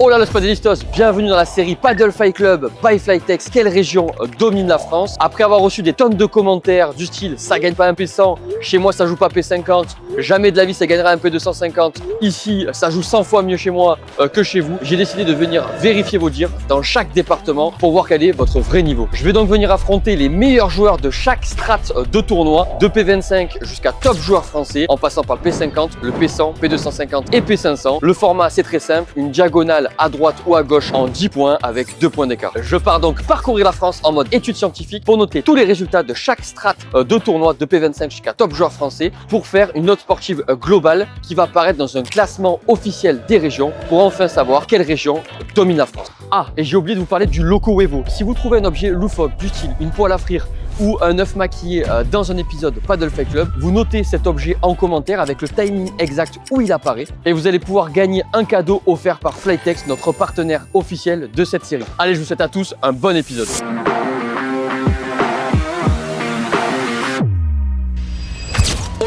Oh là, los padelistas, bienvenue dans la série Paddle Fight Club by Flytex. Quelle région domine la France? Après avoir reçu des tonnes de commentaires du style ça gagne pas un P100, chez moi ça joue pas P50, jamais de la vie ça gagnera un P250, ici ça joue 100 fois mieux chez moi que chez vous, j'ai décidé de venir vérifier vos dires dans chaque département pour voir quel est votre vrai niveau. Je vais donc venir affronter les meilleurs joueurs de chaque strate de tournoi, de P25 jusqu'à top joueur français, en passant par le P50, le P100, P250 et P500. Le format c'est très simple, une diagonale à droite ou à gauche en 10 points avec 2 points d'écart. Je pars donc parcourir la France en mode études scientifiques pour noter tous les résultats de chaque strate de tournoi de P25 jusqu'à top joueur français pour faire une note sportive globale qui va apparaître dans un classement officiel des régions pour enfin savoir quelle région domine la France. Ah, et j'ai oublié de vous parler du Loco Wevo. Si vous trouvez un objet loufoque du style une poêle à frire ou un œuf maquillé dans un épisode Paddle Fight Club, vous notez cet objet en commentaire avec le timing exact où il apparaît et vous allez pouvoir gagner un cadeau offert par Flytex, notre partenaire officiel de cette série. Allez, je vous souhaite à tous un bon épisode.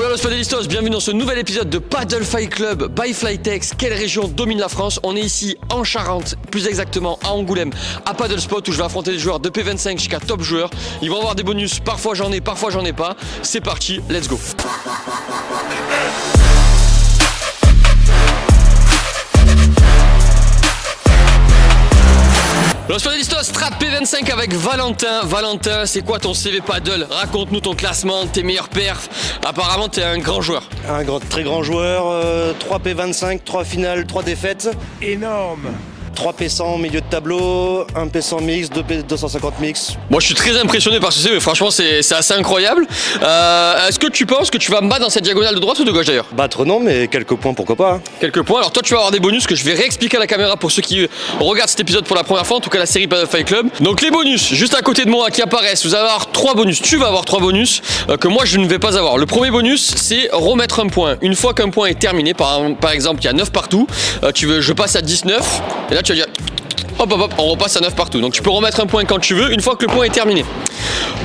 Los padelistas, bienvenue dans ce nouvel épisode de Paddle Fight Club by Flytex. Quelle région domine la France? On est ici en Charente, plus exactement à Angoulême, à Paddle Spot où je vais affronter les joueurs de P25 jusqu'à top joueurs. Ils vont avoir des bonus, parfois j'en ai pas. C'est parti, let's go. Los padelistas, strat P25 avec Valentin. Valentin, c'est quoi ton CV paddle? Raconte-nous ton classement, tes meilleurs perfs. Apparemment, t'es un grand joueur. Très grand joueur, 3 P25, 3 finales, 3 défaites. Énorme. 3 P100 milieu de tableau, 1 P100 mix, 2 P250 mix. Moi je suis très impressionné par ce CV, franchement c'est assez incroyable. Est-ce que tu penses que tu vas me battre dans cette diagonale de droite ou de gauche d'ailleurs? Battre non, mais quelques points pourquoi pas. Quelques points, alors toi tu vas avoir des bonus que je vais réexpliquer à la caméra pour ceux qui regardent cet épisode pour la première fois, en tout cas la série Paddle Fight Club. Donc les bonus, juste à côté de moi qui apparaissent, vous allez avoir 3 bonus, tu vas avoir 3 bonus que moi je ne vais pas avoir. Le premier bonus c'est remettre un point. Une fois qu'un point est terminé, par exemple il y a 9 partout, je passe à 19, et là tu vas dire hop, on repasse à 9 partout. Donc tu peux remettre un point quand tu veux, une fois que le point est terminé.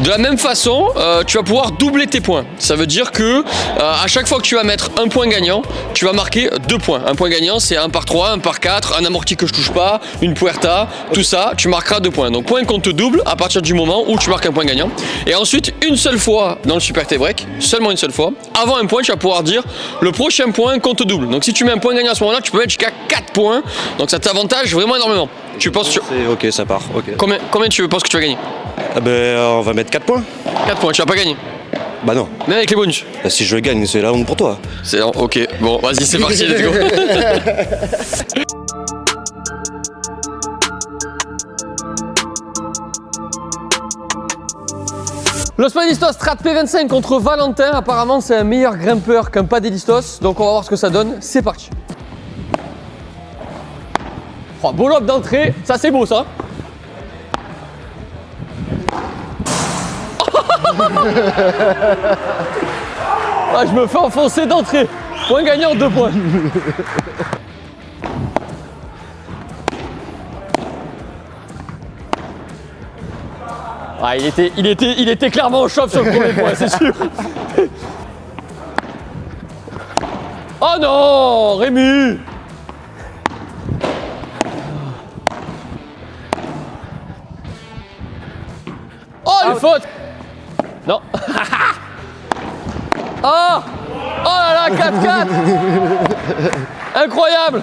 De la même façon, tu vas pouvoir doubler tes points. Ça veut dire que à chaque fois que tu vas mettre un point gagnant, tu vas marquer 2 points. Un point gagnant, c'est 1 par 3, 1 par 4, un amorti que je touche pas, une puerta, tout ça, tu marqueras 2 points. Donc point qu'on te double à partir du moment où tu marques un point gagnant. Et ensuite, une seule fois dans le super T-break, seulement une seule fois, avant un point, tu vas pouvoir dire le prochain point qu'on te double. Donc si tu mets un point gagnant à ce moment-là, tu peux mettre jusqu'à 4 points. Donc ça t'avantage vraiment énormément. Tu penses sur... Ok, ça part. Okay. Combien tu penses que tu vas gagner? On va mettre 4 points. 4 points, tu vas pas gagner. Bah non. Mais avec les bonus. Bah, si je gagne, c'est la honte pour toi. C'est ok, bon, vas-y, c'est parti, let's go. Los padelistas, strat P25 contre Valentin. Apparemment, c'est un meilleur grimpeur qu'un padelistas. Donc, on va voir ce que ça donne. C'est parti. Oh, beau lob d'entrée. Ça, c'est beau, ça. Ah, je me fais enfoncer d'entrée. Point gagnant, 2 points. Ah, il était clairement au shop sur le premier point, c'est sûr. Oh non, Rémi. Oh, les fautes. Non. Oh. Oh là là, 4-4. Incroyable.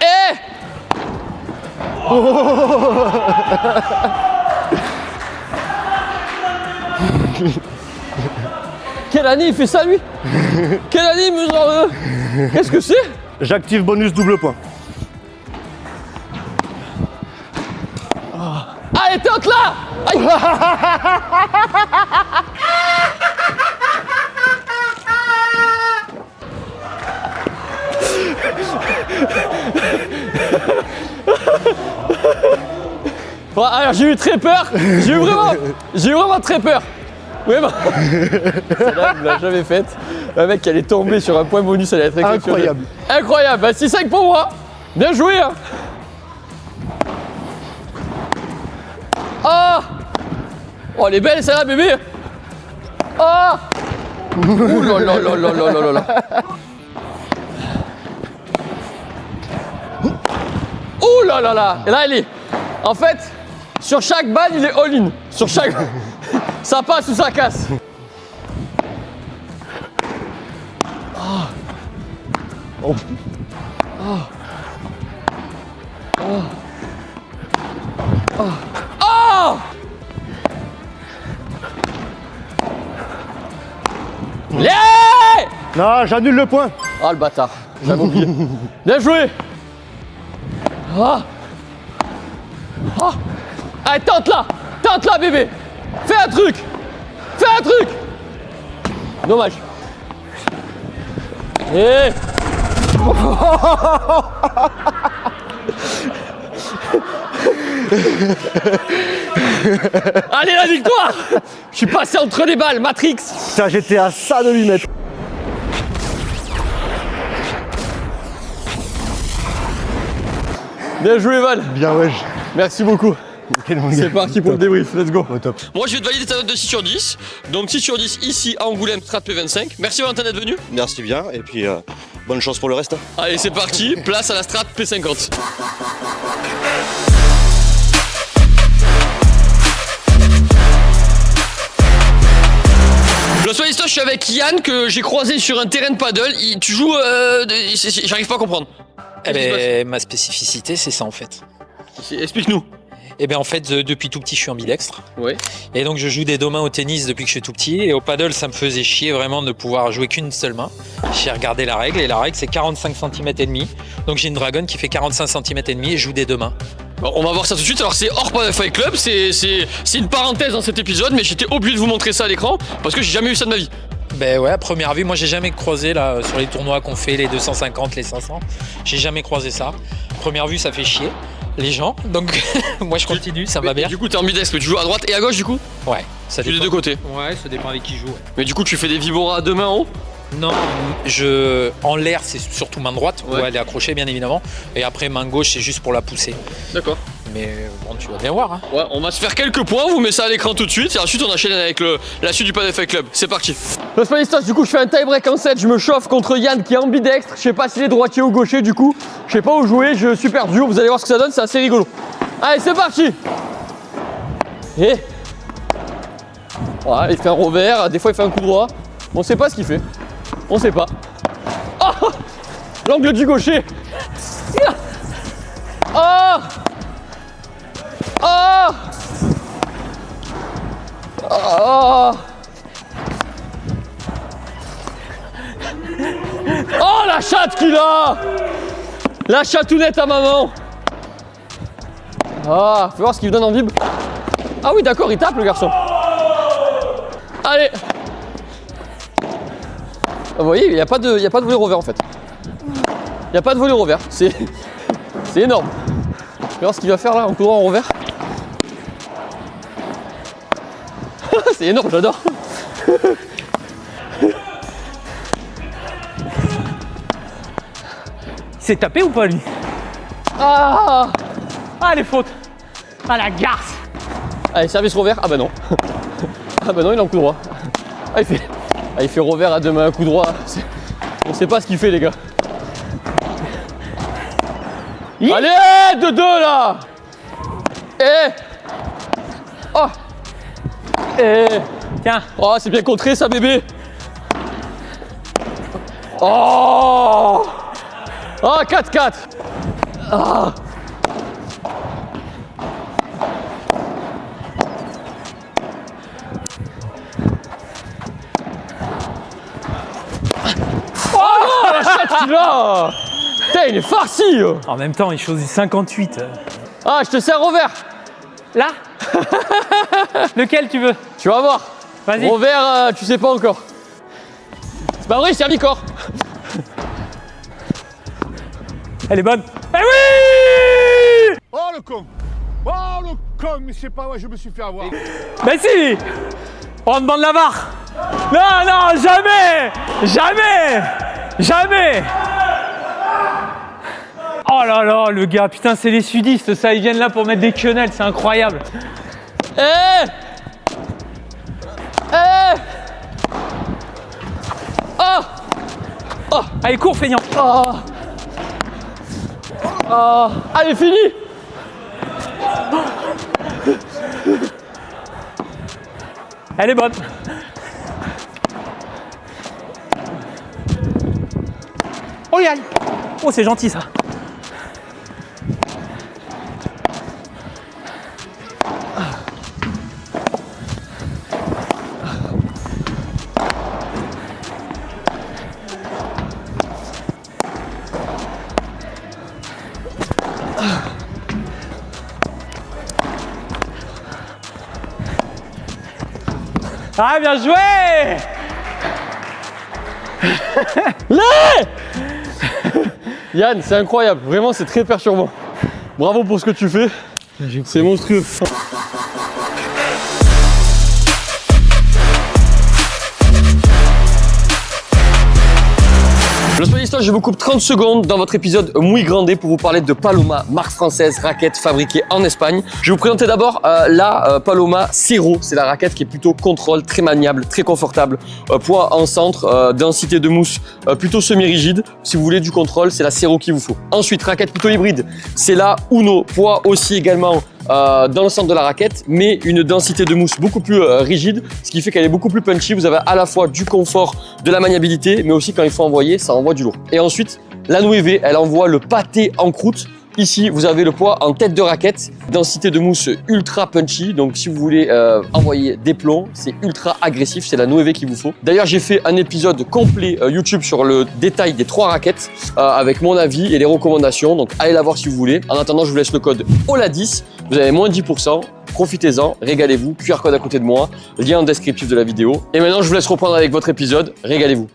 Eh. Quelle année il fait ça lui? Quelle année il mesure Qu'est-ce que c'est? J'active bonus double point. Allez, tente là. Aïe. Bon, alors j'ai eu très peur, j'ai eu vraiment très peur. Oui, bah. Celle-là, vous l'avez jamais faite. Le mec, elle est tombée sur un point bonus, elle est très Incroyable. Incroyable, bah, 6-5 pour moi. Bien joué, hein. Ah. Oh, elle est belle celle-là, bébé. Ah. Ouh là là là là là là là. là là là. Et là, il est. En fait, sur chaque balle, il est all-in. Sur chaque. Ça passe ou ça casse. Oh. Oh. Oh. Oh. Oh. Yeah! Non, j'annule le point. Ah le bâtard, j'avais oublié. Bien joué. Ah. Ah. Allez, tente là bébé. Fais un truc. Dommage. Et... Allez la victoire. Je suis passé entre les balles, Matrix. Putain, j'étais à ça de lui mettre. Bien joué Val. Bien ouais. Merci beaucoup. C'est parti pour le débrief, let's go. Au top. Moi je vais te valider ta note de 6 sur 10. Donc 6 sur 10 ici à Angoulême, Strat P25. Merci Valentin d'être venu. Merci bien, et puis bonne chance pour le reste. Allez c'est parti, place à la Strat P50. Le soir je suis avec Yann que j'ai croisé sur un terrain de paddle. Tu joues, j'arrive pas à comprendre. Eh ben, ma spécificité, c'est ça en fait. Explique-nous. Eh bien en fait, depuis tout petit, je suis ambidextre. Ouais. Et donc je joue des deux mains au tennis depuis que je suis tout petit. Et au paddle, ça me faisait chier vraiment de ne pouvoir jouer qu'une seule main. J'ai regardé la règle et la règle c'est 45 cm et demi. Donc j'ai une dragonne qui fait 45 cm et demi et je joue des deux mains. Bon, on va voir ça tout de suite. Alors c'est hors Paddle Fight Club, c'est une parenthèse dans cet épisode, mais j'étais obligé de vous montrer ça à l'écran parce que j'ai jamais vu ça de ma vie. Ben ouais, à première vue, moi j'ai jamais croisé là sur les tournois qu'on fait, les 250, les 500. J'ai jamais croisé ça. Première vue, ça fait chier les gens. Donc moi je continue, ça va bien. Du coup t'es ambidextre, mais tu joues à droite et à gauche du coup? Ouais, ça Tu joues des dépend. deux côtés. Ouais, ça dépend avec qui je joue. Ouais. Mais du coup tu fais des vibora à deux mains en haut? Non, en l'air c'est surtout main droite, Ouais. où elle est accrochée bien évidemment. Et après main gauche c'est juste pour la pousser. D'accord. Mais bon, tu vas bien voir. Hein. Ouais, on va se faire quelques points, on vous met ça à l'écran tout de suite et ensuite on enchaîne avec la suite du Paddle Fight Club. C'est parti. Le Spanistos, du coup je fais un tie break en 7, je me chauffe contre Yann qui est ambidextre. Je sais pas s'il est droitier ou gaucher du coup. Je sais pas où jouer, je suis perdu. Vous allez voir ce que ça donne, c'est assez rigolo. Allez, c'est parti. Et voilà, il fait un revers, des fois il fait un coup droit. On sait pas ce qu'il fait. On sait pas. Oh, l'angle du gaucher. Oh. Oh. Oh. Oh la chatte qu'il a. La chatounette à maman. Ah, fais voir ce qu'il donne en vib. Ah oui d'accord, il tape le garçon. Allez. Vous voyez, il n'y a pas de volley revers en fait. Il n'y a pas de volley revers. C'est énorme. Fais voir ce qu'il va faire là en courant en revers. C'est énorme, j'adore. Il s'est tapé ou pas lui? Ah. Ah les fautes. Ah la garce. Allez, service revers. Ah bah non. Ah bah non, il est en coup droit. Ah, il fait revers à deux mains, un coup droit. On sait pas ce qu'il fait les gars. Allez, 2-2 là. Eh. Oh. Eh. Tiens. Oh, c'est bien contré ça bébé. Oh. Oh, 4-4. Ah. Oh, la chatte qu'il a. Putain, il est farci. En même temps, il choisit 58. Ah, je te sers revers. Là. Lequel tu veux? Tu vas voir. Vas-y. Revers, tu sais pas encore. C'est pas vrai, servicorps. Elle est bonne. Eh oui. Oh le con. Oh le con, mais je sais pas, ouais, je me suis fait avoir. Ben si. On demande la barre. Non, non, jamais. Jamais. Jamais. Oh là là, le gars, putain, c'est les sudistes, ça, ils viennent là pour mettre des quenelles, c'est incroyable. Eh. Eh. Oh. Oh. Allez, cours, feignant. Oh. Oh. Allez, fini. Elle est bonne. Oh Yann. Oh c'est gentil ça. Ah bien joué. Yann, c'est incroyable, vraiment c'est très perturbant. Bravo pour ce que tu fais, c'est monstrueux. Le Soyista, je vous coupe 30 secondes dans votre épisode Muy Grande pour vous parler de Paloma, marque française, raquette fabriquée en Espagne. Je vais vous présenter d'abord la Paloma Cero. C'est la raquette qui est plutôt contrôle, très maniable, très confortable. Poids en centre, densité de mousse plutôt semi-rigide. Si vous voulez du contrôle, c'est la Cero qu'il vous faut. Ensuite, raquette plutôt hybride, c'est la Uno. Poids aussi également dans le centre de la raquette, mais une densité de mousse beaucoup plus rigide, ce qui fait qu'elle est beaucoup plus punchy. Vous avez à la fois du confort, de la maniabilité, mais aussi quand il faut envoyer, ça envoie du lourd. Et ensuite, la Nueve, elle envoie le pâté en croûte. Ici, vous avez le poids en tête de raquette, densité de mousse ultra punchy. Donc, si vous voulez envoyer des plombs, c'est ultra agressif. C'est la Nueve qu'il vous faut. D'ailleurs, j'ai fait un épisode complet YouTube sur le détail des 3 raquettes avec mon avis et les recommandations. Donc, allez la voir si vous voulez. En attendant, je vous laisse le code OLA10. Vous avez moins 10%. Profitez-en, régalez-vous. QR code à côté de moi, lien en descriptif de la vidéo. Et maintenant, je vous laisse reprendre avec votre épisode. Régalez-vous.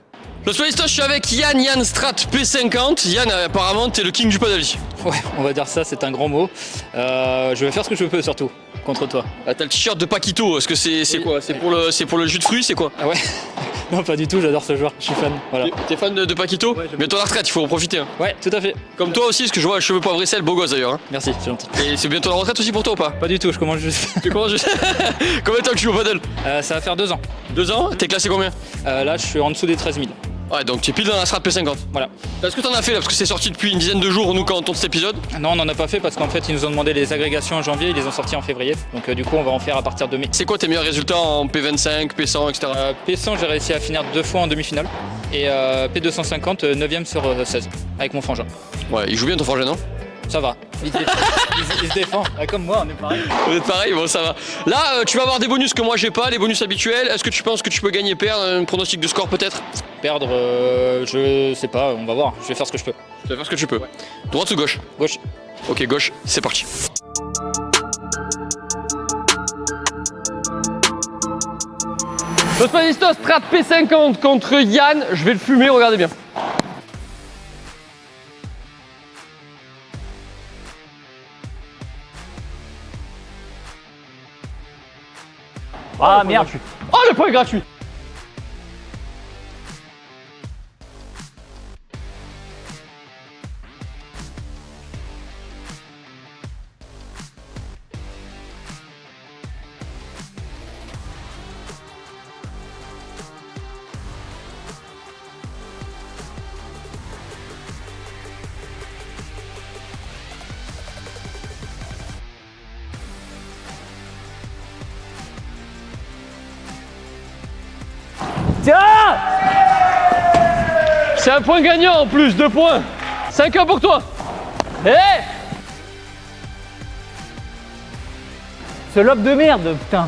Le Soyista, je suis avec Yann Strat P50. Yann, apparemment, t'es le king du paddle. Ouais, on va dire ça, c'est un grand mot. Je vais faire ce que je peux surtout, contre toi. Ah, t'as le t-shirt de Paquito, est-ce que c'est quoi? C'est pour le jus de fruits, c'est quoi? Ah ouais. Non, pas du tout, j'adore ce joueur, je suis fan. Voilà. T'es fan de Paquito? Ouais, j'aime Bientôt à la retraite, il faut en profiter. Hein. Ouais, tout à fait. Comme toi aussi, parce que je vois cheveux poivre et sel, beau gosse d'ailleurs. Hein. Merci, c'est gentil. Et c'est bientôt la retraite aussi pour toi ou pas? Pas du tout, je commence juste. Tu commences juste. Combien de temps que tu joues au paddle? Ça va faire 2 ans. 2 ans? T'es classé combien? Là, je suis en dessous des 13 000. Ouais, donc tu es pile dans la Strat P50. Voilà. Est-ce que t'en as fait là? Parce que c'est sorti depuis une dizaine de jours, nous, quand on tourne cet épisode. Non, on n'en a pas fait parce qu'en fait, ils nous ont demandé les agrégations en janvier, ils les ont sortis en février. Donc, du coup, on va en faire à partir de mai. C'est quoi tes meilleurs résultats en P25, P100, etc. P100, j'ai réussi à finir 2 fois en demi-finale. Et P250, 9ème sur 16, avec mon frangin. Ouais, il joue bien ton frangin, non? Ça va, il se défend. Comme moi, on est pareil. Vous êtes pareil, bon ça va. Là, tu vas avoir des bonus que moi j'ai pas, les bonus habituels. Est-ce que tu penses que tu peux gagner, perdre? Un pronostic de score peut-être? Perdre, je sais pas, on va voir. Je vais faire ce que je peux. Tu vas faire ce que tu peux. Ouais. Droite ou gauche? Gauche. Ok, gauche, c'est parti. Le Soyista Strat P50 contre Yann. Je vais le fumer, regardez bien. Ah merde. Oh, le point est gratuit. Tiens. C'est un point gagnant en plus, 2 points. 5-1 pour toi. Hé. Ce lobe de merde, putain.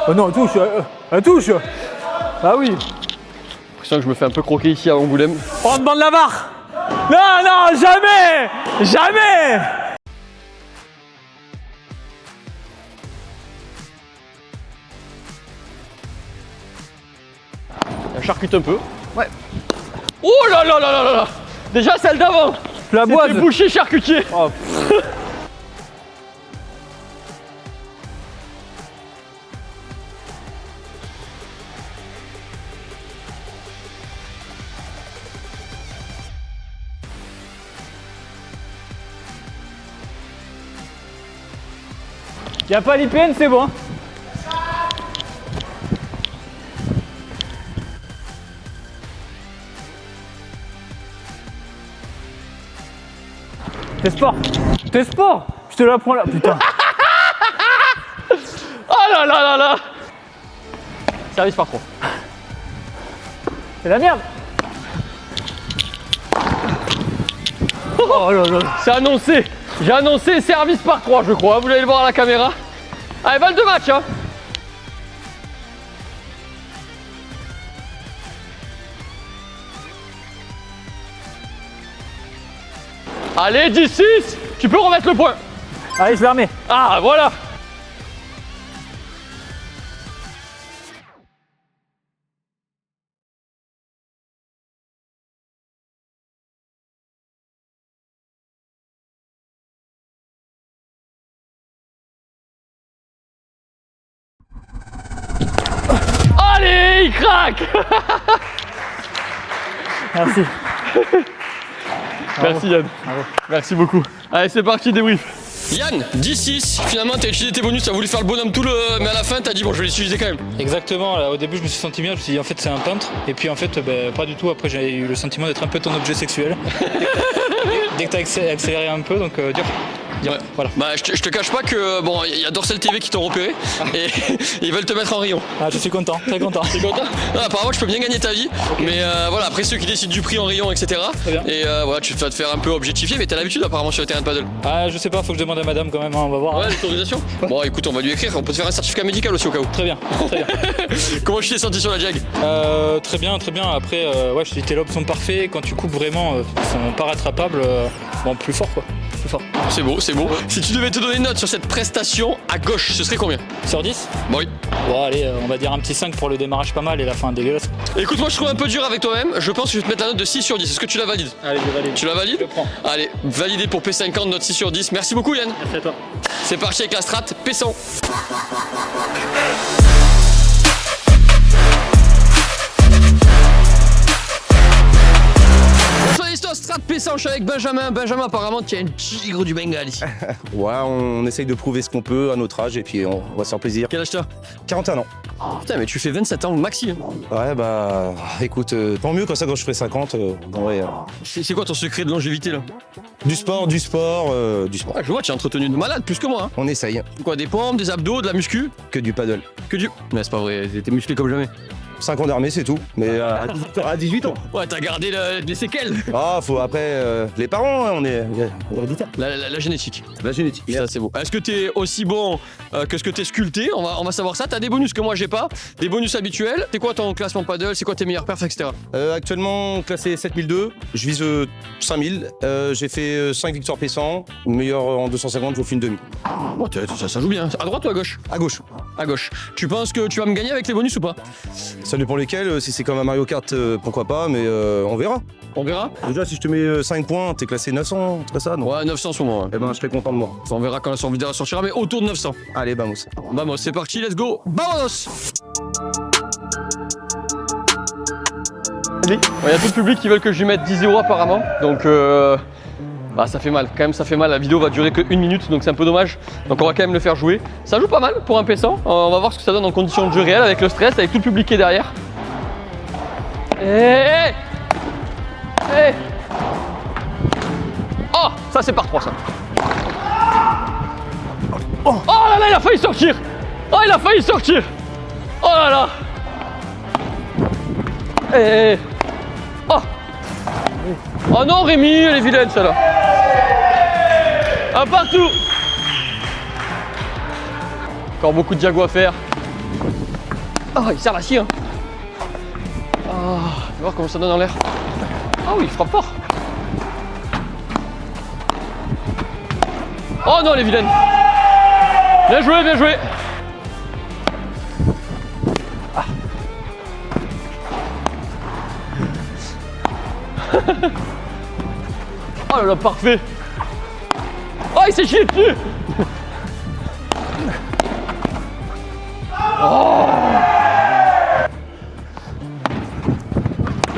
Oh non, elle touche. Ah oui. J'ai l'impression que je me fais un peu croquer ici à Angoulême. On demande la barre. Non, non, jamais. Jamais. Elle charcute un peu. Ouais. Oh là là là là là là. Déjà celle d'avant. La boise. C'était boucher charcutier. Oh. Y a pas l'IPN, c'est bon. T'es sport. T'es sport. Je te l'apprends là, putain. Oh là là là là. Service par 3. C'est la merde. Oh là là. C'est annoncé. J'ai annoncé service par 3 je crois. Vous allez le voir à la caméra. Allez, balle de match hein. Allez, 10-6. Tu peux remettre le point. Allez, je la remets. Ah, voilà. Allez, il craque. Merci. Merci Yann. Bravo. Merci beaucoup. Allez, c'est parti, débrief. Yann, 10-6, finalement t'as utilisé tes bonus, t'as voulu faire le bonhomme tout le... Mais à la fin t'as dit bon je vais les utiliser quand même. Exactement, là, au début je me suis senti bien, je me suis dit en fait c'est un peintre, et puis en fait pas du tout, après j'ai eu le sentiment d'être un peu ton objet sexuel. Dès que t'as accéléré un peu, donc dur. Ouais. Voilà. Bah je te cache pas que bon il y a Dorsel TV qui t'ont repéré et ils veulent te mettre en rayon. Ah, je suis content, très content. T'es content? Ah, apparemment je peux bien gagner ta vie, mais voilà après ceux qui décident du prix en rayon etc. Très bien. Et voilà tu vas te faire un peu objectifier, mais t'as l'habitude apparemment sur le terrain de paddle. Ah, je sais pas, faut que je demande à madame quand même, hein, on va voir. Ouais, l'autorisation. Bon écoute on va lui écrire, on peut te faire un certificat médical aussi au cas où. Très bien, très bien. Comment tu t'es senti sur la jag? Très bien, très bien. Après, ouais, je te dis, tes lobes sont parfaits. Quand tu coupes vraiment, ils sont pas rattrapables. Bon, plus fort quoi. Plus fort. C'est beau, c'est beau. Si tu devais te donner une note sur cette prestation à gauche, ce serait combien? Sur 10? Bon oui. Bon, allez, on va dire un petit 5 pour le démarrage pas mal et la fin dégueulasse. Écoute, moi je trouve un peu dur avec toi-même. Je pense que je vais te mettre la note de 6 sur 10. Est-ce que tu la valides? Allez, je valide. Tu la valides? Je prends. Allez, validé pour P50, note 6 sur 10. Merci beaucoup Yann. Merci à toi. C'est parti avec la strat P100. Sur l'histoire strat P100, je suis avec Benjamin. Benjamin, apparemment, tu es un tigre du Bengale ici. Ouais, on essaye de prouver ce qu'on peut à notre âge et puis on va se faire plaisir. Quel âge t'as? 41 ans. Oh, putain, mais tu fais 27 ans maxi. Hein. Ouais, bah écoute, tant mieux comme ça quand je ferai 50. Ouais, C'est quoi ton secret de longévité là? du sport, du sport. Ah, je vois, tu es entretenu de malade plus que moi. Hein. On essaye. Quoi, des pompes, des abdos, de la muscu? Que du paddle. Que du. Mais c'est pas vrai, t'es musclé comme jamais. 5 ans d'armée, c'est tout. Mais à 18 ans. Ouais, t'as gardé les séquelles. Ah, faut après. Les parents, hein, on est héréditaire. La génétique. La génétique. Ça, c'est beau. Est-ce que t'es aussi bon que ce que t'es sculpté? On va savoir ça. T'as des bonus que moi j'ai pas. Des bonus habituels. C'est quoi ton classement paddle? C'est quoi tes meilleurs perfs, etc. Actuellement, classé 7002. Je vise 5000. J'ai fait 5 victoires P100. Meilleur en 250, je fais une demi. Oh, ça joue bien. À droite ou à gauche? À gauche. À gauche. Tu penses que tu vas me gagner avec les bonus ou pas? Ça dépend lesquels. Si c'est comme un Mario Kart, pourquoi pas, mais on verra. On verra. Déjà, si je te mets 5 points, t'es classé 900, c'est pas ça, non? Ouais, 900 sur moi. Ouais. Eh ben, je serais content de moi. On verra quand la vidéo sortira, mais autour de 900. Allez, vamos. Vamos, c'est parti, let's go. Vamos. Il y a tout le public qui veulent que je lui mette 10 € apparemment, donc bah, ça fait mal, quand même ça fait mal, la vidéo va durer que 1 minute, donc c'est un peu dommage, donc on va quand même le faire jouer. Ça joue pas mal pour un P100, on va voir ce que ça donne en conditions de jeu réelles, avec le stress, avec tout le public qui est derrière. Hey hey. Oh, ça c'est par 3 ça. Oh là là, il a failli sortir. Oh, il a failli sortir. Oh là là. Eh. Oh. Oh non, Rémi, elle est vilaine celle-là. Un partout. Encore beaucoup de diago à faire. Oh, il sert la scie. Hein. Oh, on va voir comment ça donne en l'air. Ah oui, il frappe fort. Oh non, elle est vilaine. Bien joué, bien joué. Ah. Oh là là, parfait. Oh, il s'est chié dessus. Oh.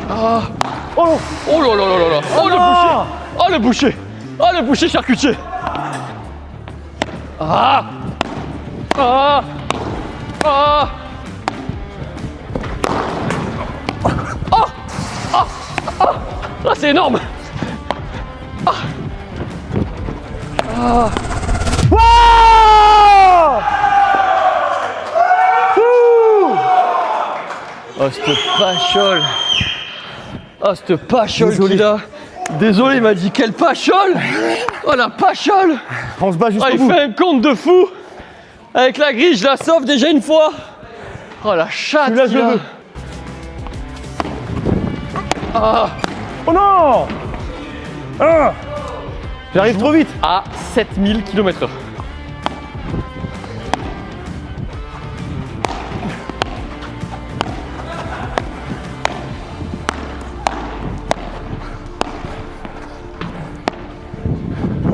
Ah. Oh. Oh là là là là là. Oh, le boucher. Oh le boucher. Oh le boucher charcutier. Ah. Ah. Ah. Oh. Ah. Ah, c'est énorme. Ah. Ah. Oh, cette pachole. Oh, cette pachole qu'il a. Désolé, il m'a dit quelle pachole. Oh, la pachole. On se bat jusqu'au Il bout. fait un compte de fou. Avec la grille, je la sauve déjà une fois. Oh, la chatte. Celui-là, je qu'il le a. veux. Ah. Oh non. Ah. J'arrive trop vite. À 7000 km/h.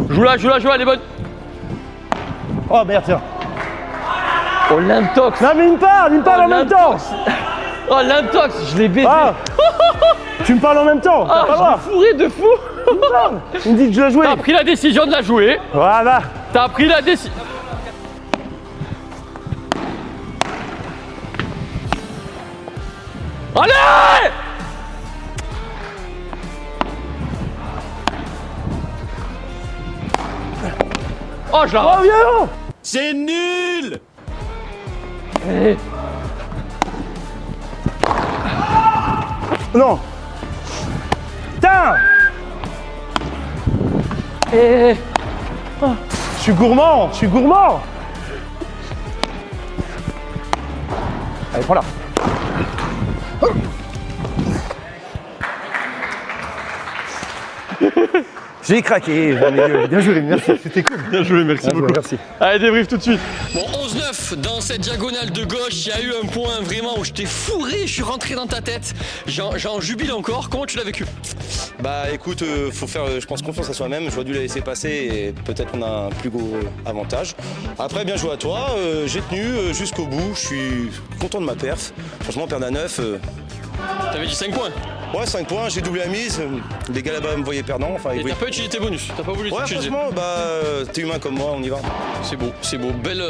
Joue là, elle est bonne. Oh merde, tiens. Oh, l'intox. Non, mais il me parle en même temps. Oh, l'intox, je l'ai baisé. Ah. Tu me parles en même temps. Ah, T'as pas je voir. l'ai fourré de fou. Il me dit que je dois jouer. T'as pris la décision de la jouer. Voilà. T'as pris la décision. Allez! Oh, je la rate. Oh, viens. C'est nul. Eh, Non. Putain. eh. Je suis gourmand. Allez, prends là. J'ai craqué, mon milieu. Bien joué, merci. C'était cool. Bien joué, merci beaucoup. Merci. Allez, débrief tout de suite. Bon, 11-9, dans cette diagonale de gauche, il y a eu un point vraiment où je t'ai fourré, je suis rentré dans ta tête. J'en jubile encore. Comment tu l'as vécu? Bah écoute, faut faire, je pense, confiance à soi-même. J'aurais dû la laisser passer et peut-être qu'on a un plus gros avantage. Après, bien joué à toi. J'ai tenu jusqu'au bout. Je suis content de ma perf. Franchement, perdre à 9. T'avais dit 5 points. Ouais, 5 points, j'ai doublé la mise. Les gars là-bas me voyaient perdant. Enfin, Et ils t'as voyaient... pas utilisé tes bonus. T'as pas voulu Ouais, utiliser. franchement, t'es humain comme moi, on y va. C'est beau, c'est beau. Belle.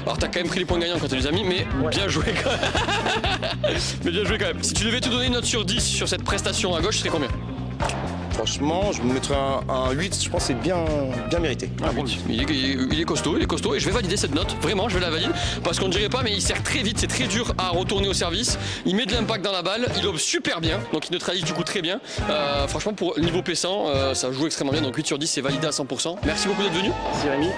Alors t'as quand même pris les points gagnants quand t'as des amis, mais bien joué quand même. Mais bien joué quand même. Si tu devais te donner une note sur 10 sur cette prestation à gauche, ce serait combien? Franchement, je me mettrais un 8, je pense que c'est bien mérité. Ah, oui. Il est costaud, et je vais valider cette note, vraiment, je vais la valider, parce qu'on ne dirait pas, mais il sert très vite, c'est très dur à retourner au service, il met de l'impact dans la balle, il lobe super bien, donc il neutralise du coup très bien. Franchement, pour niveau P100, ça joue extrêmement bien, donc 8 sur 10, c'est validé à 100%. Merci beaucoup d'être venu. Merci Rémi.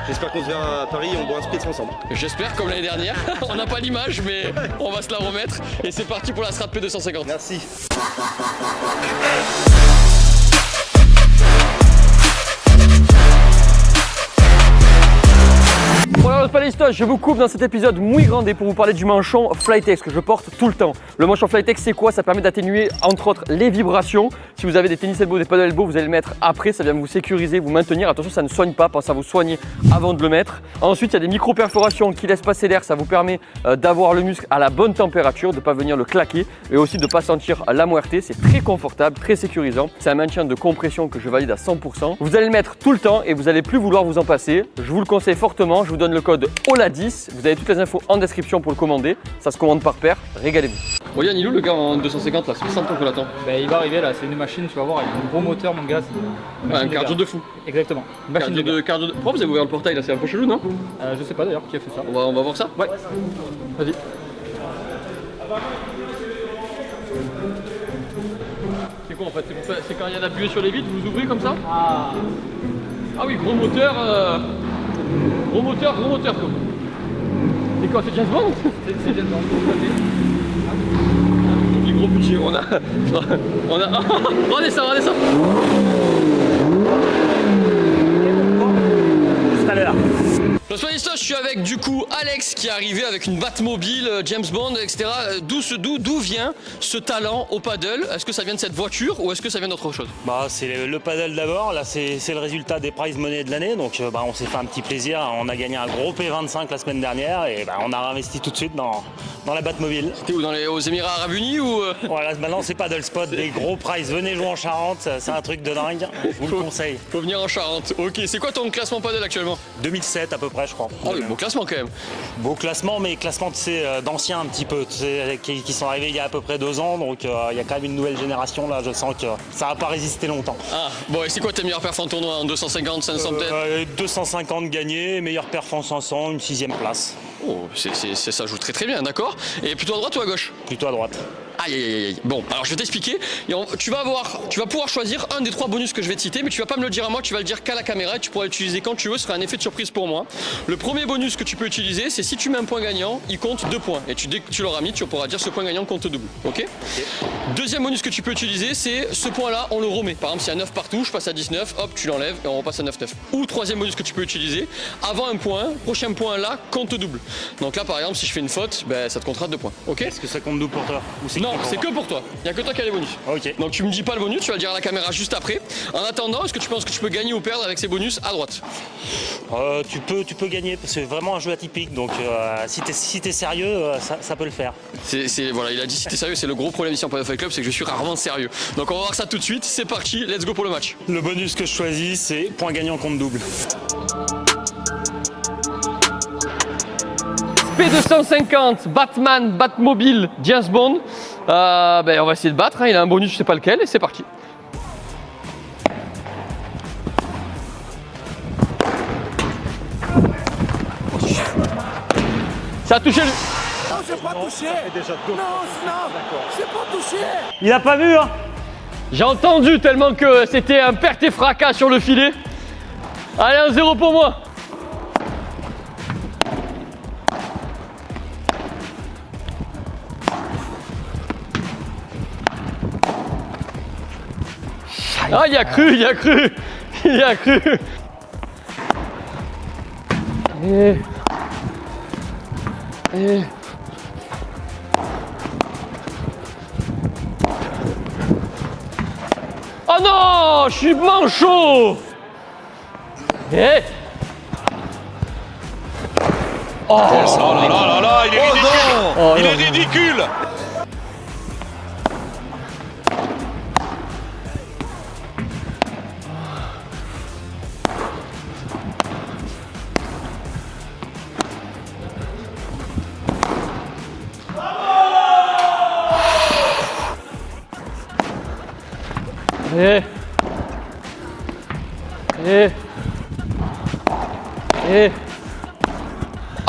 J'espère qu'on se verra à Paris et on boit un spritz ensemble. J'espère, comme l'année dernière, on n'a pas l'image, mais on va se la remettre, et c'est parti pour la strat P250. Merci. Voilà notre palistage, je vous coupe dans cet épisode muy grandé pour vous parler du manchon Flytex que je porte tout le temps. Le manchon Flytex, c'est quoi? Ça permet d'atténuer entre autres les vibrations. Si vous avez des tennis elbow, des paddle elbow, vous allez le mettre après, ça vient vous sécuriser, vous maintenir. Attention, ça ne soigne pas, pensez à vous soigner avant de le mettre. Ensuite, il y a des micro-perforations qui laissent passer l'air, ça vous permet d'avoir le muscle à la bonne température, de ne pas venir le claquer et aussi de ne pas sentir la moerté. C'est très confortable, très sécurisant. C'est un maintien de compression que je valide à 100%. Vous allez le mettre tout le temps et vous n'allez plus vouloir vous en passer. Je vous le conseille fortement, je vous donne le code OLA10, vous avez toutes les infos en description pour le commander, ça se commande par paire, régalez-vous. Oh Yann, il est où le gars en 250 là? Ça fait 100 ans qu'on l'attend. Bah, il va arriver là, c'est une machine, tu vas voir, avec un gros moteur, mon gars. Ouais, un cardio de fou. Exactement. Une machine Cardio de de, cardio de... Pourquoi vous avez ouvert le portail là? C'est un peu chelou, non? Je sais pas d'ailleurs qui a fait ça. On va voir ça? Ouais. Vas-y. C'est quoi en fait? C'est quand il y a d'appuyé sur les vitres, vous ouvrez comme ça? Ah oui, gros moteur, gros moteur quoi. C'est quoi, c'est James Bond? C'est James Bond, du gros budget, on a... Regardez ça, regardez ça. Tout à l'heure. Dans ce Palistage, je suis avec du coup Alex qui est arrivé avec une Batmobile, James Bond, etc. D'où vient ce talent au paddle? Est-ce que ça vient de cette voiture ou est-ce que ça vient d'autre chose? Bah, c'est le paddle d'abord, là c'est le résultat des prize money de l'année, donc on s'est fait un petit plaisir, on a gagné un gros P25 la semaine dernière et on a réinvesti tout de suite dans la Batmobile. C'était où, aux Émirats Arabes Unis ou Voilà, maintenant c'est paddle spot, des gros prizes, venez jouer en Charente, c'est un truc de dingue, je vous le conseille. Faut venir en Charente. Ok, c'est quoi ton classement paddle actuellement? 2007 à peu près. Ouais, je crois. Ah oui, beau classement quand même. Beau classement, mais classement d'anciens un petit peu, qui sont arrivés il y a à peu près 2 ans. Donc il y a quand même une nouvelle génération là. Je sens que ça va pas résister longtemps. Ah, bon, et c'est quoi tes meilleures perf en tournoi en 250, 500 peut-être 250 gagnés, meilleure perf en 500, une 6e place. Oh, ça joue très très bien, d'accord. Et plutôt à droite ou à gauche? Plutôt à droite. Aïe aïe aïe aïe. Bon, alors je vais t'expliquer. Tu vas pouvoir choisir un des 3 bonus que je vais te citer, mais tu vas pas me le dire à moi, tu vas le dire qu'à la caméra et tu pourras l'utiliser quand tu veux, ce sera un effet de surprise pour moi. Le premier bonus que tu peux utiliser, c'est si tu mets un point gagnant, il compte 2 points. Et dès que tu l'auras mis, tu pourras dire ce point gagnant compte double. Ok. Deuxième bonus que tu peux utiliser, c'est ce point-là, on le remet. Par exemple, s'il y a 9 partout, je passe à 19, hop, tu l'enlèves et on repasse à 9-9. Ou troisième bonus que tu peux utiliser, avant un point, prochain point là, compte double. Donc là, par exemple, si je fais une faute, ben, ça te comptera 2 points. Ok. Est-ce que ça compte double pour toi? Non, c'est que pour toi. Il n'y a que toi qui as les bonus. Ok. Donc tu me dis pas le bonus, tu vas le dire à la caméra juste après. En attendant, est-ce que tu penses que tu peux gagner ou perdre avec ces bonus à droite? Tu peux gagner parce que c'est vraiment un jeu atypique. Donc si t'es sérieux, ça peut le faire. Voilà, il a dit si t'es sérieux, c'est le gros problème ici en Paddle Fight Club, c'est que je suis rarement sérieux. Donc on va voir ça tout de suite. C'est parti, let's go pour le match. Le bonus que je choisis, c'est point gagnant compte double. P250, Batman, Batmobile, James Bond. Ben, on va essayer de battre, hein. Il a un bonus, je sais pas lequel, et c'est parti. Ça a touché lui. Non, j'ai pas touché. Non, j'ai pas touché. Il a pas vu, hein? J'ai entendu tellement que c'était un perte et fracas sur le filet. Allez, 1-0 pour moi. Ah, il a cru, il a cru, il a cru. Oh non, je suis manchot. Oh là là là là, il est ridicule. Oh il non. est ridicule.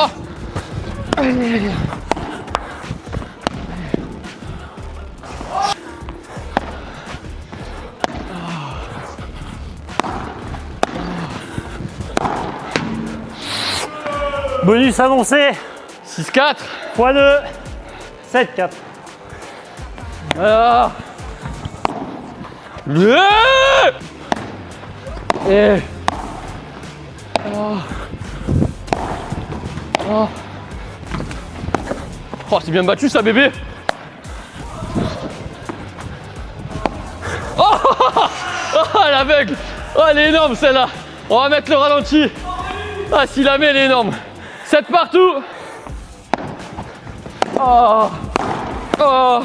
Oh. Bonus annoncé. 6-4. x2. 7-4. Voilà. Oh, c'est bien battu ça, bébé. Oh, l'aveugle. Oh, elle est énorme celle-là. On va mettre le ralenti. Ah, s'il la met, elle est énorme. 7 partout. Oh. Oh.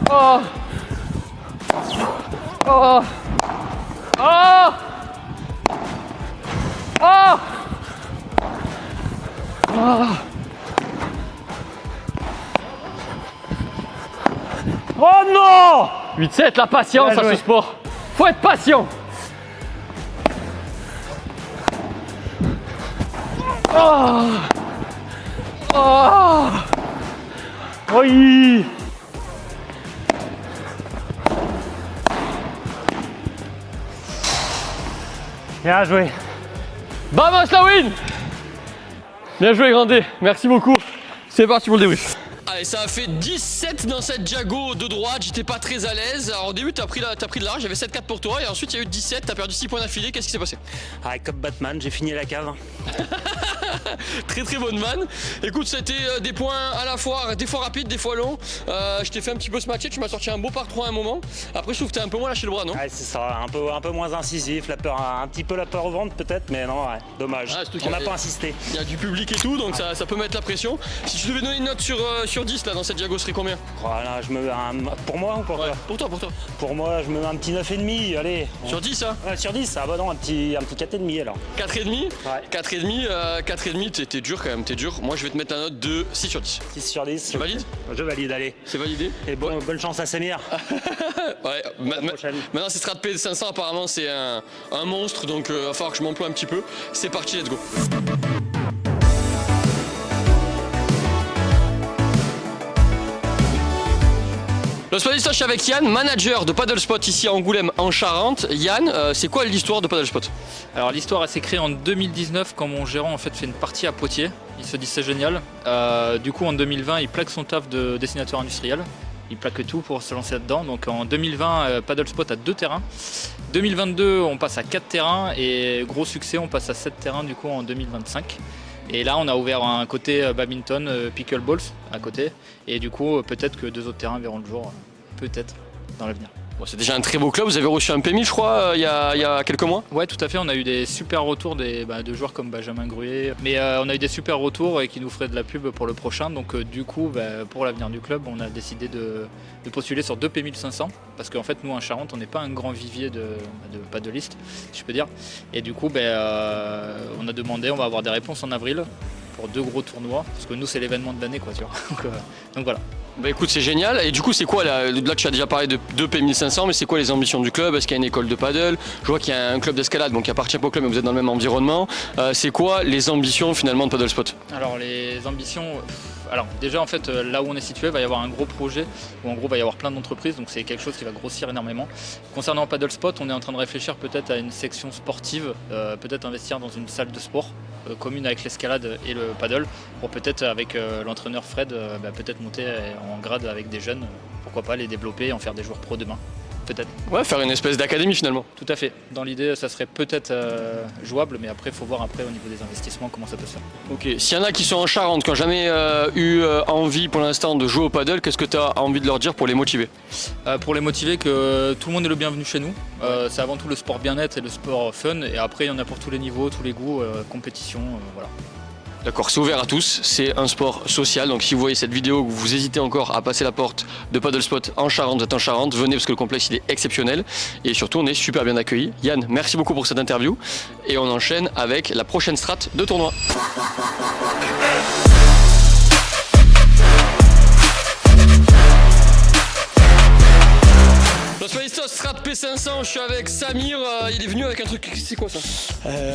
Oh. Oh. Oh. Oh. Oh. Oh non! 8-7, la patience à ce sport. Faut être patient. Oh. Oh. Oui! Bien joué. Vamos la win. Bien joué, Grandé. Merci beaucoup. C'est parti pour le débrief. Allez, ça a fait 17 dans cette Jago de droite, j'étais pas très à l'aise. Alors au début t'as pris de large, j'avais 7-4 pour toi et ensuite il y a eu 17, t'as perdu 6 points d'affilée, qu'est-ce qui s'est passé? Ah, comme Batman, j'ai fini la cave. Très très bonne vanne. Écoute, c'était des points à la fois, des fois rapides, des fois longs. Je t'ai fait un petit peu smatcher, tu m'as sorti un beau par 3 à un moment. Après je trouve que t'as un peu moins lâché le bras, non? Ouais, c'est ça, un peu moins incisif, un petit peu la peur au ventre peut-être, mais non, ouais, dommage. Ah, on n'a pas insisté. Il y a du public et tout, donc ça peut mettre la pression. Si tu devais donner une note sur sur 10 là dans cette Diago serait combien? Voilà, je me mets pour moi ou pour toi? Pour toi, pour toi. Pour moi, je me mets un petit 9,5, allez. Sur 10 hein? Ouais, sur 10, ah bah non, un petit 4,5 alors. 4,5? Ouais. 4,5, t'es dur quand même, t'es dur. Moi je vais te mettre la note de 6 sur 10. 6 sur 10. Tu valides? Je valide, allez. C'est validé? Et bonne chance à Samir. Ouais, maintenant c'est Strat P500 apparemment c'est un monstre donc il va falloir que je m'emploie un petit peu. C'est parti, let's go. Le Spadista, je suis avec Yann, manager de Paddle Spot ici à Angoulême en Charente. Yann, c'est quoi l'histoire de Paddle Spot? Alors l'histoire elle s'est créée en 2019 quand mon gérant en fait fait une partie à Poitiers. Il se dit c'est génial. Du coup en 2020 il plaque son taf de dessinateur industriel. Il plaque tout pour se lancer là-dedans. Donc en 2020 Paddle Spot a 2 terrains. 2022 on passe à 4 terrains et gros succès on passe à 7 terrains du coup en 2025. Et là on a ouvert un côté badminton, pickleballs à côté. Et du coup peut-être que 2 autres terrains verront le jour, peut-être dans l'avenir. Bon, c'est déjà un très beau club, vous avez reçu un P1000 je crois il y a quelques mois. Ouais tout à fait, on a eu des super retours de joueurs comme Benjamin Gruyer. Mais on a eu des super retours et qui nous feraient de la pub pour le prochain. Donc du coup pour l'avenir du club on a décidé de postuler sur 2 P1500. Parce qu'en fait nous en Charente on n'est pas un grand vivier de paddleistes si je peux dire. Et du coup on a demandé, on va avoir des réponses en avril pour 2 gros tournois. Parce que nous c'est l'événement de l'année quoi tu vois. Donc voilà. Bah écoute c'est génial, et du coup c'est quoi là tu as déjà parlé de 2 P1500 mais c'est quoi les ambitions du club? Est-ce qu'il y a une école de paddle? Je vois qu'il y a un club d'escalade donc qui appartient pas au club mais vous êtes dans le même environnement. C'est quoi les ambitions finalement de Paddle Spot? Alors les ambitions, alors déjà en fait là où on est situé il va y avoir un gros projet où en gros il va y avoir plein d'entreprises donc c'est quelque chose qui va grossir énormément. Concernant Paddle Spot on est en train de réfléchir peut-être à une section sportive, peut-être investir dans une salle de sport commune avec l'escalade et le paddle pour peut-être avec l'entraîneur Fred peut-être monter en grade avec des jeunes, pourquoi pas les développer et en faire des joueurs pro demain, peut-être. Ouais, faire une espèce d'académie finalement. Tout à fait, dans l'idée ça serait peut-être jouable mais après il faut voir après au niveau des investissements comment ça peut se faire. Ok, s'il y en a qui sont en Charente, qui n'ont jamais eu envie pour l'instant de jouer au paddle, qu'est-ce que tu as envie de leur dire pour les motiver? Pour les motiver que tout le monde est le bienvenu chez nous, c'est avant tout le sport bien-être et le sport fun et après il y en a pour tous les niveaux, tous les goûts, compétition, voilà. D'accord, c'est ouvert à tous, c'est un sport social, donc si vous voyez cette vidéo, que vous hésitez encore à passer la porte de Paddle Spot en Charente, vous êtes en Charente, venez parce que le complexe il est exceptionnel et surtout on est super bien accueillis. Yann, merci beaucoup pour cette interview et on enchaîne avec la prochaine strat de tournoi. Le Spadista Strat P500, je suis avec Samir, il est venu avec un truc, c'est quoi ça?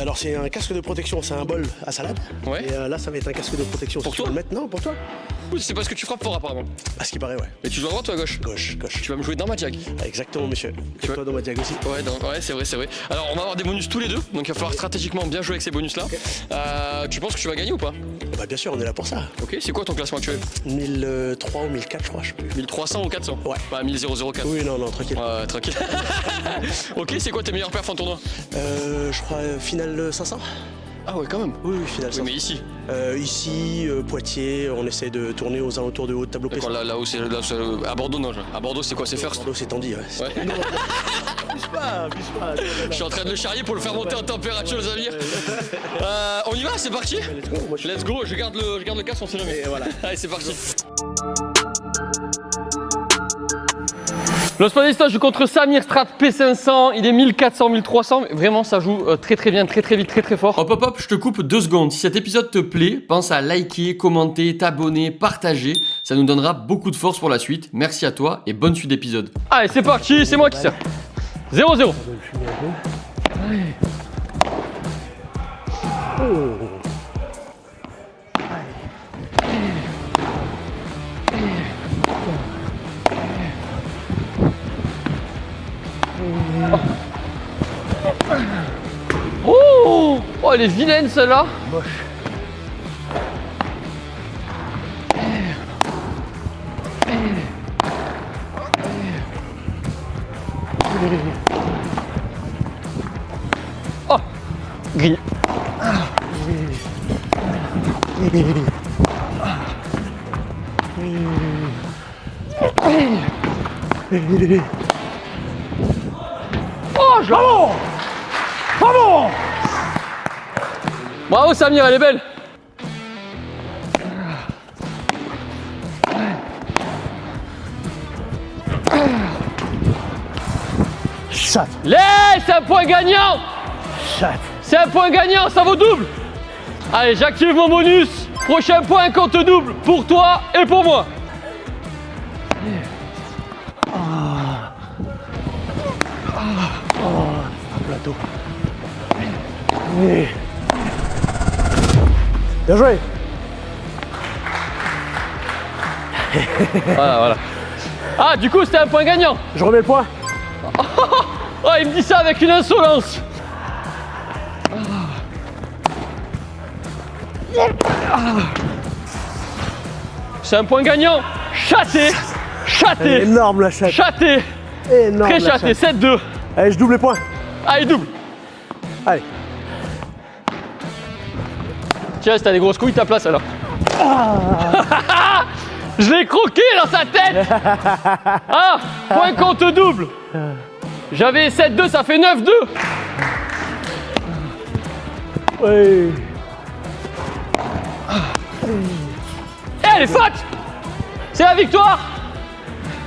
Alors c'est un casque de protection, c'est un bol à salade. Ouais. Et là ça va être un casque de protection. Pour si toi? tu veux le mettre, non, pour toi? Oui, c'est parce que tu frappes fort apparemment. À ce qui paraît, ouais. Mais tu joues à droite ou à gauche? Gauche. Tu vas me jouer dans ma diag. Exactement, monsieur. Et toi dans ma diag aussi. Ouais, c'est vrai. Alors on va avoir des bonus tous les deux, donc il va falloir stratégiquement bien jouer avec ces bonus là. Okay. Tu penses que tu vas gagner ou pas? Bah bien sûr, on est là pour ça. Ok, c'est quoi ton classement actuel? 1003 ou 1004 je crois, je sais plus. 1300 ou 400? Ouais. Pas 1004. Oui, non, tranquille. Tranquille. Ok, c'est quoi tes meilleurs perfs en tournoi? Je crois finale 500. Ah ouais, quand même. Oui, finale 500. Oui, mais ici ici, Poitiers, on essaie de tourner aux alentours de haut de tableau P100. Là où c'est à Bordeaux, non. À Bordeaux, c'est quoi? C'est first? Bordeaux, c'est tendu, ouais. Abuse pas. Je suis en train de le charrier pour le faire monter en température, les amis. On y va, c'est parti? Let's go, je garde le casque, on sait jamais. Et voilà. Allez, c'est parti. Le Spadista, je joue contre Samir, Strat P500, il est 1400, 1300, vraiment ça joue très bien, très vite, très fort. Hop, je te coupe 2 secondes. Si cet épisode te plaît, pense à liker, commenter, t'abonner, partager, ça nous donnera beaucoup de force pour la suite. Merci à toi et bonne suite d'épisode. Allez, c'est parti, c'est moi qui sers. 0-0. Oh, elle est vilaine celle-là. Moche. Oh, grille. Oh, je l'ai. Bravo! Bravo Samir, elle est belle. Chat. C'est un point gagnant. Chat. C'est un point gagnant, ça vaut double. Allez, j'active mon bonus. Prochain point compte double pour toi et pour moi. Un plateau. Oui. Bien joué. Voilà. Ah, du coup, c'était un point gagnant. Je remets le point. Oh, il me dit ça avec une insolence. C'est un point gagnant. Chaté. Elle est énorme la chatte. Chaté. Énorme. Très la chaté. chatte. 7-2. Allez, je double les points. Allez, double. Allez. Tiens, si t'as des grosses couilles, ta place alors. Je l'ai croqué dans sa tête. Ah, point compte double. J'avais 7-2, ça fait 9-2. Oui. Et elle est faute. C'est la victoire.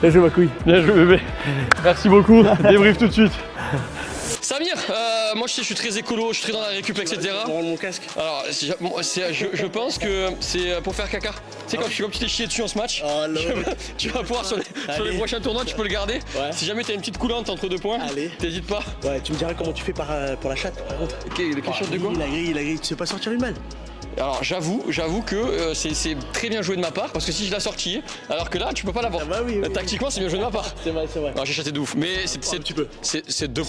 Bien joué ma couille. Bien joué bébé. Merci beaucoup. Débrief tout de suite. Samir, moi je suis très écolo, je suis très dans la récup, etc. Mon casque. Alors, je pense que c'est pour faire caca. Tu sais, quand tu t'es chié dessus en ce match, tu vas pouvoir sur les prochains tournois, tu peux le garder. Ouais. Si jamais t'as une petite coulante entre 2 points, t'hésites pas. Ouais, tu me diras comment tu fais pour la chatte par contre. Quelle chose de quoi? La grille, tu sais pas sortir une balle. Alors j'avoue que c'est très bien joué de ma part parce que si je la sortis, alors que là tu peux pas l'avoir. Ah bah oui, tactiquement c'est bien joué de ma part. C'est vrai. Alors j'ai chaté de ouf, mais c'est un petit peu. C'est 2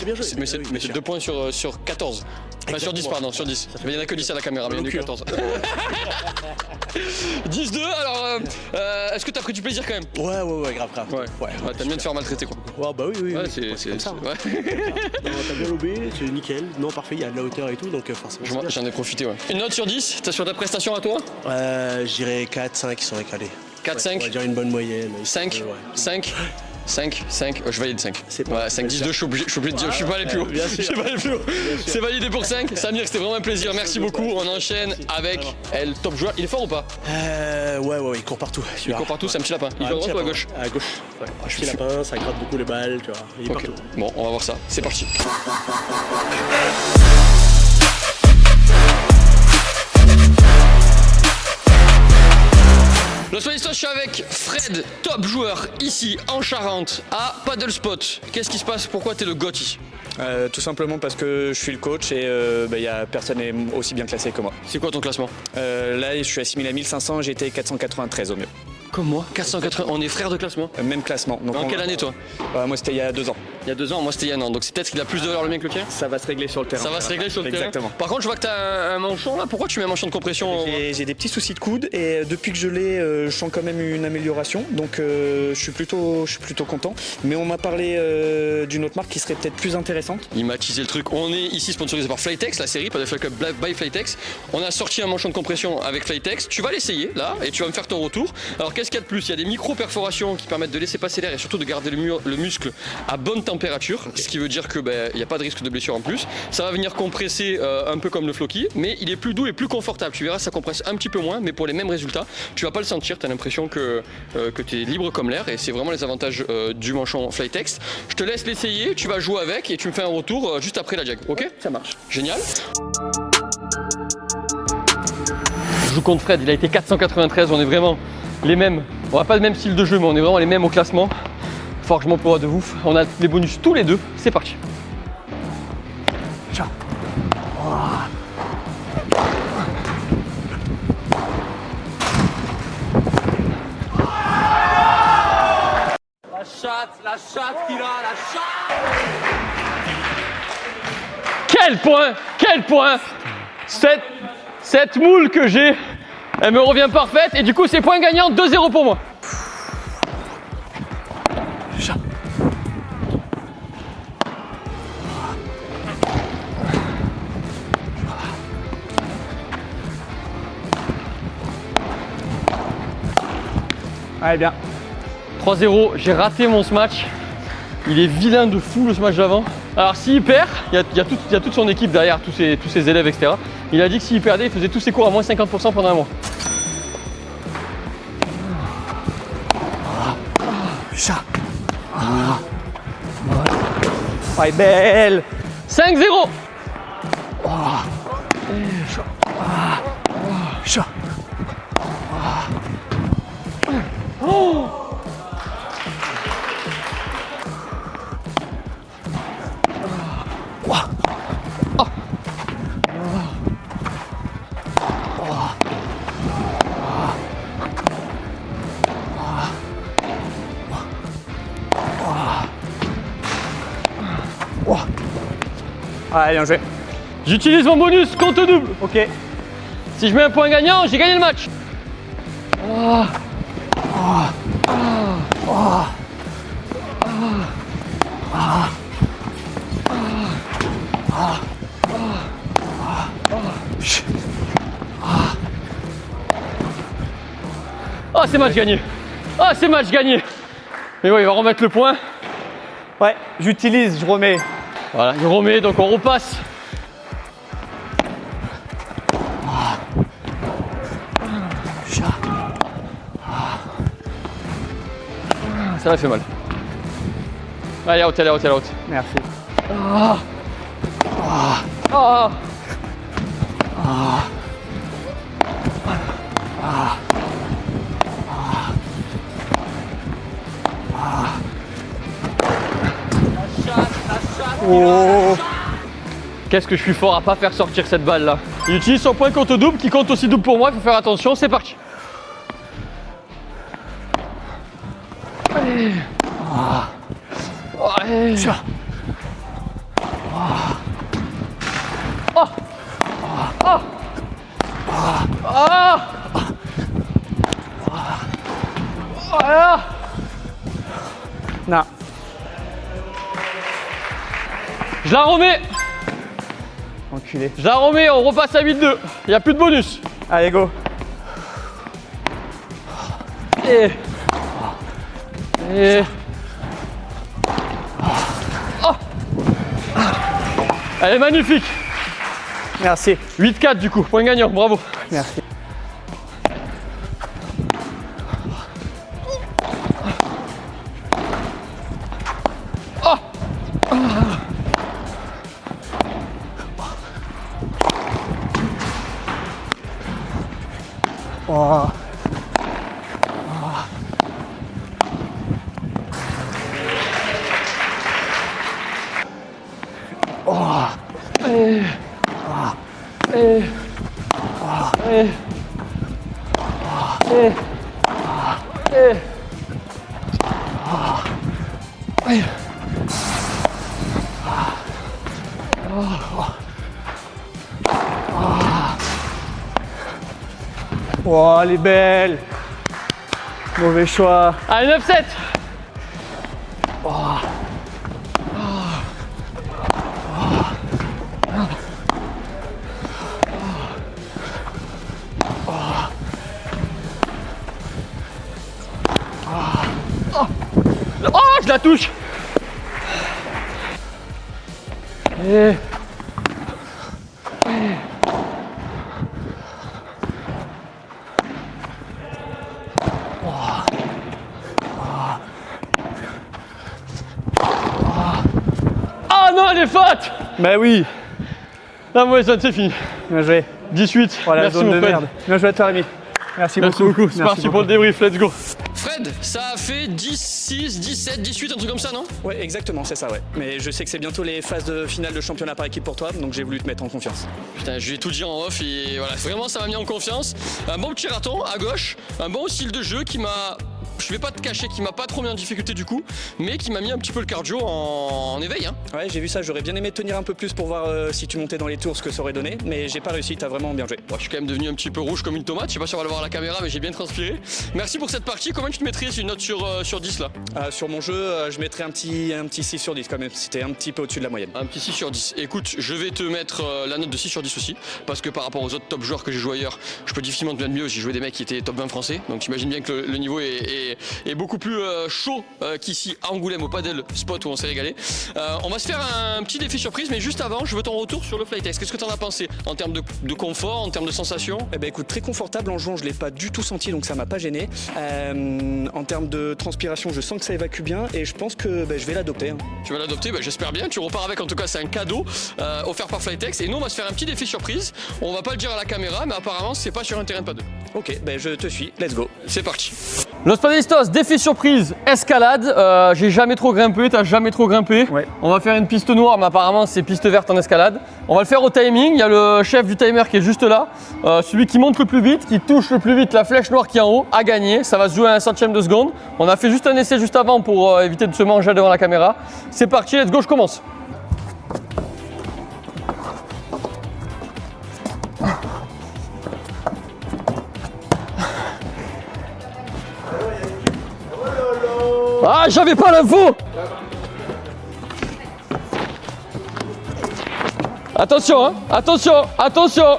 points sur 14. Enfin, sur 10 pardon, sur 10. Mais il y en a que 10 à la caméra, mais il y en a eu 14. 10-2, alors est-ce que t'as pris du plaisir quand même? Ouais, grave. Ouais, t'aimes bien te faire maltraiter quoi. Ouais, bah oui. Ouais, c'est comme ça. Ouais. T'as bien lobé, c'est nickel. Non, parfait, il y a de la hauteur et tout, donc forcément. J'en ai profité, ouais. Une note sur 10, t'as sur ta prestation à toi? Je dirais 4, 5 qui sont récalés. 4, 5? On va dire une bonne moyenne. 5? 5, je valide 5. Ouais, 5, 10, 2, je suis obligé de dire, je suis pas allé plus haut. C'est validé pour 5. Samir, c'était vraiment un plaisir, merci beaucoup. On enchaîne avec le top joueur. Il est fort ou pas? Ouais, il court partout. Il court partout, c'est un petit lapin. Il joue à droite ou à gauche? À gauche. Un petit lapin, ça gratte beaucoup les balles, tu vois. Il est partout. Bon, on va voir ça. C'est parti. Le soir d'histoire, je suis avec Fred, top joueur ici en Charente à Paddle Spot. Qu'est-ce qui se passe? Pourquoi t'es le GOAT ici? Tout simplement parce que je suis le coach et y a personne n'est aussi bien classé que moi. C'est quoi ton classement? Là, je suis à 6500, j'ai été 493 au mieux. Comme moi? 480, on est frères de classement? Même classement. Donc en quelle année toi? Moi c'était il y a 2 ans. Il y a 2 ans, moi c'était il y a un an. Donc c'est peut-être qu'il a plus de valeur le mien que le tien? Ça va se régler sur le terrain. Ça va se régler sur le terrain. Exactement. Par contre, je vois que t'as un manchon là. Pourquoi tu mets un manchon de compression? J'ai des petits soucis de coude et depuis que je l'ai, je sens quand même une amélioration. Donc je suis plutôt content. Mais on m'a parlé d'une autre marque qui serait peut-être plus intéressante. Il m'a teasé le truc. On est ici sponsorisé par Flytex, la série Paddle Flight Club by Flytex. On a sorti un manchon de compression avec Flytex. Tu vas l'essayer là et tu vas me faire ton retour. Alors qu'est-ce qu'il y a de plus? Il y a des micro-perforations qui permettent de laisser passer l'air et surtout de garder le muscle à bonne température. Ce qui veut dire que il n'y a pas de risque de blessure en plus. Ça va venir compresser un peu comme le Floki, mais il est plus doux et plus confortable. Tu verras, ça compresse un petit peu moins, mais pour les mêmes résultats, tu vas pas le sentir. Tu as l'impression que tu es libre comme l'air et c'est vraiment les avantages du manchon Flytex. Je te laisse l'essayer, tu vas jouer avec et tu me fais un retour juste après la jag. Ok? Ça marche. Génial. Je joue contre Fred, il a été 493, on est vraiment les mêmes. On n'a pas le même style de jeu, mais on est vraiment les mêmes au classement. Faut que je m'emploie de ouf. On a les bonus tous les deux. C'est parti. Ciao. La chatte qu'il a, la chatte. Quel point. Cette moule que j'ai, elle me revient parfaite et du coup c'est point gagnant, 2-0 pour moi. Allez, bien. 3-0, j'ai raté mon smash. Il est vilain de fou le smash d'avant. Alors s'il perd, il y a toute son équipe derrière, tous ses élèves, etc. Il a dit que s'il perdait, il faisait tous ses cours à moins 50% pendant un mois. Pas belle. 5-0. Chaud. Oh. Allez, bien joué. J'utilise mon bonus compte double. Ok. Si je mets un point gagnant, j'ai gagné le match. Ah, c'est match gagné. Ah, c'est match gagné. Mais ouais, il va remettre le point. Ouais, j'utilise, je remets. Voilà, il remet, donc on repasse. Ça m'a fait mal. Allez, out, allez, out, allez, out. Merci. Ah. Ah. Oh. Qu'est-ce que je suis fort à pas faire sortir cette balle là. Il utilise son point compte double qui compte aussi double pour moi, il faut faire attention, c'est parti. Allez. Allez. Oh. Oh. Ah. Ah. Non. Je la remets. Enculé. Je la remets, on repasse à 8-2. Il n'y a plus de bonus. Allez, go. Et... Oh. Elle est magnifique. Merci. 8-4 du coup, point gagnant, bravo. Merci. Oh. Oh. Oh, elle est belle. Mauvais choix. Allez, 9-7. Oh, je la touche. Ah non, elle est faute. Bah oui. La mauvaise zone, c'est fini. Bien joué. 18. Voilà, Merci zone mon de Fred. merde. Bien joué à toi, Rémi. Merci beaucoup. C'est parti pour le débrief, let's go. Fred, ça a fait 10, 6, 17, 18, un truc comme ça, non? Ouais, exactement, c'est ça, ouais. Mais je sais que c'est bientôt les phases de finale de championnat par équipe pour toi, donc j'ai voulu te mettre en confiance. Putain, je lui ai tout dit en off et voilà, vraiment ça m'a mis en confiance. Un bon petit raton à gauche, un bon style de jeu qui m'a... Je vais pas te cacher, qui m'a pas trop mis en difficulté du coup, mais qui m'a mis un petit peu le cardio en éveil. Hein. Ouais, j'ai vu ça, j'aurais bien aimé tenir un peu plus pour voir si tu montais dans les tours ce que ça aurait donné, mais j'ai pas réussi, t'as vraiment bien joué. Ouais, je suis quand même devenu un petit peu rouge comme une tomate, je sais pas si on va le voir à la caméra, mais j'ai bien transpiré. Merci pour cette partie, comment tu te mettrais une note sur 10 là? Sur mon jeu, je mettrais un petit 6 sur 10 quand même, c'était un petit peu au-dessus de la moyenne. Un petit 6 sur 10. Écoute, je vais te mettre la note de 6 sur 10 aussi, parce que par rapport aux autres top joueurs que j'ai joué ailleurs, je peux difficilement te mettre mieux, j'ai joué des mecs qui étaient top 20 français, donc j'imagine bien que le niveau est est beaucoup plus chaud qu'ici à Angoulême au Paddle Spot où on s'est régalé. On va se faire un petit défi surprise, mais juste avant, je veux ton retour sur le Flytex. Qu'est-ce que tu en as pensé en termes de confort, en termes de sensations? Eh ben écoute, très confortable en jouant, je l'ai pas du tout senti, donc ça m'a pas gêné. En termes de transpiration, je sens que ça évacue bien et je pense que je vais l'adopter. Hein. Tu vas l'adopter, j'espère bien. Tu repars avec, en tout cas, c'est un cadeau offert par Flytex. Et nous, on va se faire un petit défi surprise. On va pas le dire à la caméra, mais apparemment, c'est pas sur un terrain de paddle. Ok, je te suis, let's go. C'est parti. Los Padelistas, défi surprise, escalade. J'ai jamais trop grimpé, t'as jamais trop grimpé. Ouais. On va faire une piste noire, mais apparemment c'est piste verte en escalade. On va le faire au timing. Il y a le chef du timer qui est juste là. Celui qui monte le plus vite, qui touche le plus vite la flèche noire qui est en haut, a gagné. Ça va se jouer à un centième de seconde. On a fait juste un essai juste avant pour éviter de se manger devant la caméra. C'est parti, let's go, je commence. Ah, j'avais pas l'info! Attention, hein! Attention, attention!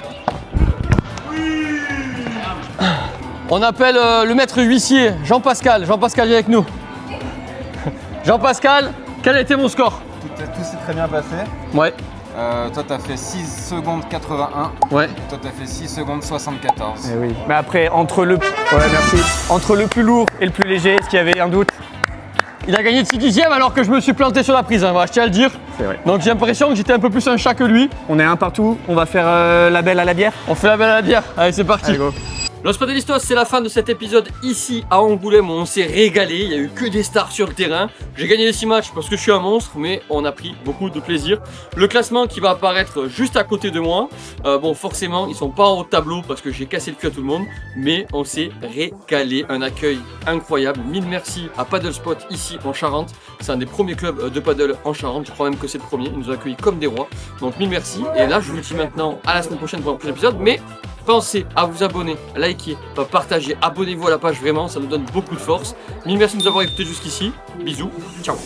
On appelle le maître huissier, Jean-Pascal. Jean-Pascal, viens avec nous. Jean-Pascal, quel a été mon score? Tout s'est très bien passé. Ouais. Toi, t'as fait 6 secondes 81. Ouais. Toi, t'as fait 6 secondes 74. Eh oui. Mais après, entre le plus lourd et le plus léger, est-ce qu'il y avait un doute? Il a gagné de 6 dixièmes alors que je me suis planté sur la prise, hein, voilà, je tiens à le dire. C'est vrai. Donc j'ai l'impression que j'étais un peu plus un chat que lui. On est un partout, on va faire la belle à la bière. On fait la belle à la bière, allez c'est parti. Allez, go. Los Padelistas, c'est la fin de cet épisode ici à Angoulême où on s'est régalé, il n'y a eu que des stars sur le terrain. J'ai gagné les 6 matchs parce que je suis un monstre, mais on a pris beaucoup de plaisir. Le classement qui va apparaître juste à côté de moi, bon forcément ils sont pas en haut de tableau parce que j'ai cassé le cul à tout le monde, mais on s'est régalé, un accueil incroyable. Mille merci à Paddle Spot ici en Charente, c'est un des premiers clubs de paddle en Charente, je crois même que c'est le premier, ils nous ont accueillis comme des rois, donc mille merci. Et là je vous dis maintenant à la semaine prochaine pour un prochain épisode, mais pensez à vous abonner, liker, partager, abonnez-vous à la page, vraiment, ça nous donne beaucoup de force. Mille merci de nous avoir écoutés jusqu'ici. Bisous, ciao.